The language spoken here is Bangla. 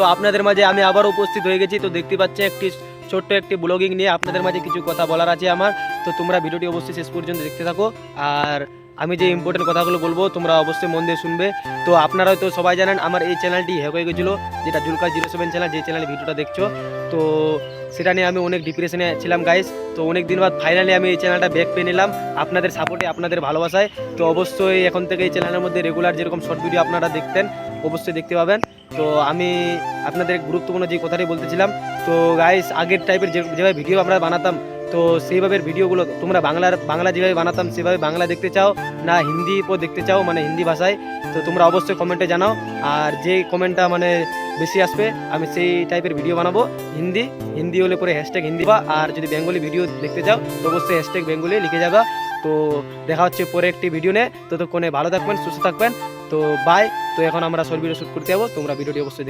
তো আপনাদের মাঝে আমি আবার উপস্থিত হয়ে গেছি। তো দেখতে পাচ্ছি ছোট্ট একটি ব্লগিং নিয়ে আপনাদের মাঝে কিছু কথা বলার আছে আমার। তো তোমরা ভিডিওটি অবশ্যই শেষ পর্যন্ত দেখতে থাকো। আর আমি যে ইম্পর্টেন্ট কথাগুলো বলবো তোমরা অবশ্যই মন দিয়ে শুনবে। তো আপনারা হয়তো সবাই জানেন আমার এই চ্যানেলটি হ্যাক হয়ে গেছিলো, যেটা জুলকার07 চ্যানেল, যে চ্যানেলে ভিডিওটা দেখছো। তো সেটা নিয়ে আমি অনেক ডিপ্রেশনে ছিলাম গাইস। তো অনেক দিন বাদ ফাইনালি আমি এই চ্যানেলটা ব্যাক পেয়ে নিলাম আপনাদের সাপোর্টে, আপনাদের ভালোবাসায়। তো অবশ্যই এখন থেকে এই চ্যানেলের মধ্যে রেগুলার যেরকম শর্ট ভিডিও আপনারা দেখতেন অবশ্যই দেখতে পাবেন। তো আমি আপনাদের গুরুত্বপূর্ণ যে কথাটি বলতেছিলাম, তো গাইস আগের টাইপের যেভাবে ভিডিও আমরা বানাতাম, তো সেইভাবে ভিডিওগুলো তোমরা বাংলা যেভাবে বানাতাম সেভাবে বাংলা দেখতে চাও না হিন্দি দেখতে চাও, মানে হিন্দি ভাষায়, তো তোমরা অবশ্যই কমেন্টে জানাও। আর যে কমেন্টটা মানে বেশি আসবে আমি সেই টাইপের ভিডিও বানাবো। হিন্দি হলে পরে হ্যাশট্যাগ হিন্দি বা, আর যদি বেঙ্গলি ভিডিও দেখতে চাও তো অবশ্যই হ্যাশট্যাগ বেঙ্গলি লিখে যাবা। তো দেখা হচ্ছে পরে একটি ভিডিও নিয়ে, ততক্ষণে ভালো থাকবেন, সুস্থ থাকবেন। তো বাই। তো এখন আমরা শর্ট ভিডিও শ্যুট করতে যাবো, তোমরা ভিডিওটি অবশ্যই